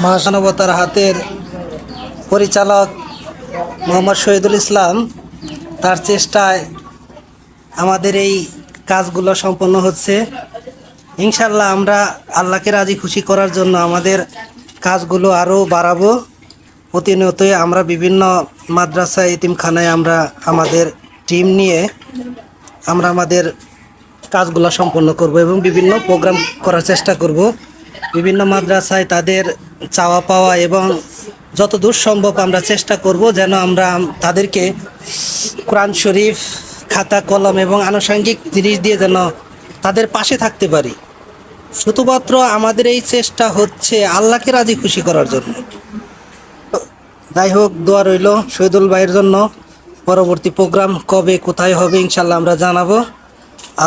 মানবতার হাতের পরিচালক মোহাম্মদ শহীদুল ইসলাম, তার চেষ্টায় আমাদের এই কাজগুলো সম্পন্ন হচ্ছে। ইনশাল্লাহ আমরা আল্লাহকে রাজি খুশি করার জন্য আমাদের কাজগুলো আরও বাড়াবো। প্রতিনিয়তই আমরা বিভিন্ন মাদ্রাসা এতিমখানায় আমরা আমাদের টিম নিয়ে আমরা আমাদের কাজগুলো সম্পন্ন করব এবং বিভিন্ন প্রোগ্রাম করার চেষ্টা করব। বিভিন্ন মাদ্রাসায় তাদের চাওয়া পাওয়া এবং যতদূর সম্ভব আমরা চেষ্টা করব যেন আমরা তাদেরকে কোরআন শরীফ, খাতা কলম এবং আনুষঙ্গিক জিনিস দিয়ে যেন তাদের পাশে থাকতে পারি। শুধুমাত্র আমাদের এই চেষ্টা হচ্ছে আল্লাহকে রাজি খুশি করার জন্য। যাই হোক, দোয়া রইল শহীদুল ভাইয়ের জন্য। পরবর্তী প্রোগ্রাম কবে কোথায় হবে ইনশাল্লাহ আমরা জানাবো।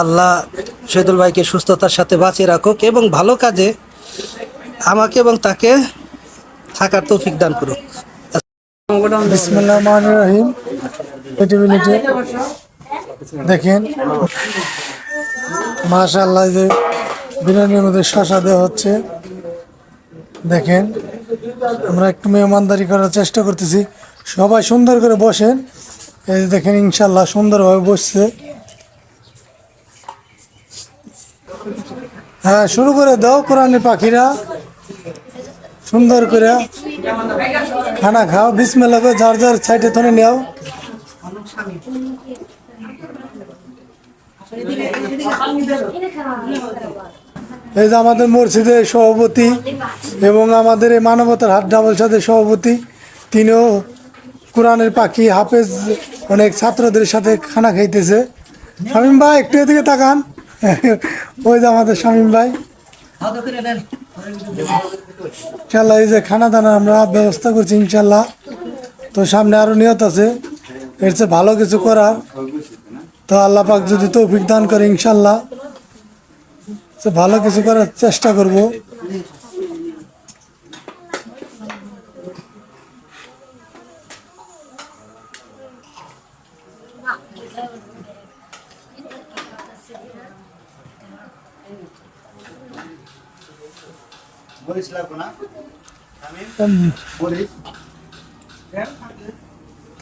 আল্লাহ শহীদুল ভাইকে সুস্থতার সাথে বাঁচিয়ে রাখুক এবং ভালো কাজে আমাকে এবং তাকে থাকার তৌফিক দান করুক। বিসমিল্লাহির রহমানির রহিম। দেখেন মাশাআল্লাহ, যে বিরিয়ানির মধ্যে শসা দেওয়া হচ্ছে। দেখেন আমরা একটু মেহমানদারি করার চেষ্টা করতেছি। সবাই সুন্দর করে বসেন। এই যে দেখেন ইনশাল্লাহ সুন্দরভাবে বসছে। হ্যাঁ, শুরু করে দাও কোরআনের পাখিরা, সুন্দর করে খানা খাও। বিসমিল্লাহ করে যার যার সাইডে ধরে নেও। এই যে আমাদের মসজিদের সভাপতি এবং আমাদের এই মানবতার হাত ডাবল সাথের সভাপতি, তিনিও কোরআনের পাখি হাফেজ অনেক ছাত্রদের সাথে খানা খাইতেছে। শামীম ভাই একটু এদিকে তাকান। ওই যে আমাদের শামীম ভাই। ইনশাল্লাহ এই যে খানা দানা আমরা ব্যবস্থা করছি ইনশাল্লাহ। তো সামনে আরো নিয়ত আছে এর চেয়ে ভালো কিছু করার। তো আল্লাহ পাক যদি তৌফিক দান করে ইনশাল্লাহ ভালো কিছু করার চেষ্টা করব।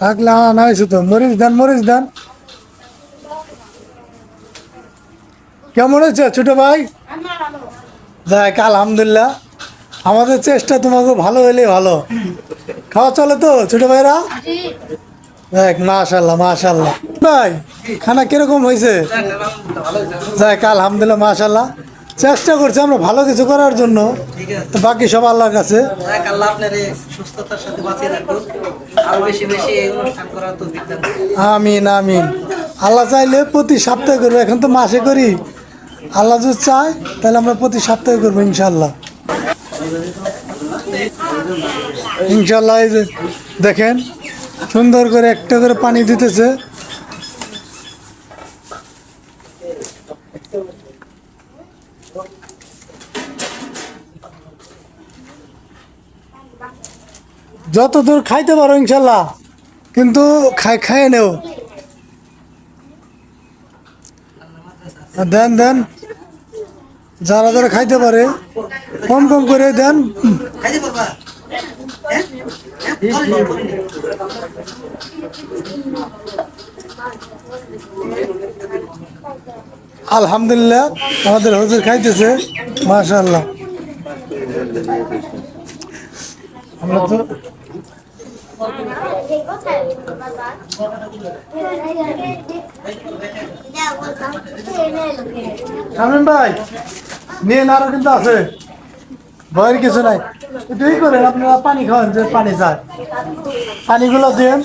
থাকলে না হয়েছে তো মরিচ দেন, মরিচ দেন। কেমন হয়েছে ছোট ভাই? দেখ আলহামদুলিল্লাহ, আমাদের চেষ্টা তোমাকে ভালো হলে ভালো। খাওয়া চলে তো ছোট ভাইরা? দেখ মাশাল্লাহ মাশাল্লাহ। ভাই খানা কিরকম হয়েছে? দেখ আলহামদুলিল্লাহ মাশাল্লাহ। চেষ্টা করছি আমরা ভালো কিছু করার জন্য, তো বাকি সব আল্লাহর কাছে। আমিন আমিন। আল্লাহ চাইলে প্রতি সপ্তাহে করবো, এখন তো মাসে করি। আল্লাহ যদি চায় তাহলে আমরা প্রতি সপ্তাহে করবো ইনশাল্লাহ। ইনশাল্লাহ এই যে দেখেন সুন্দর করে একটা করে পানি দিতেছে। যত দূর খাইতে পারো ইনশাল্লাহ, কিন্তু খাইয়ে নেও। দেন দেন, যারা যারা খাইতে পারে কম কম করে দেন। আলহামদুলিল্লাহ আমাদের হুজুর খাইতেছে মাশাআল্লাহ। আমরা তো শামীম ভাই নিয়ে আরো কিন্তু আছে, ভয়ের কিছু নাই। এটাই করেন আপনারা, পানি খাওয়ান যে পানি চায়, পানিগুলো দেন।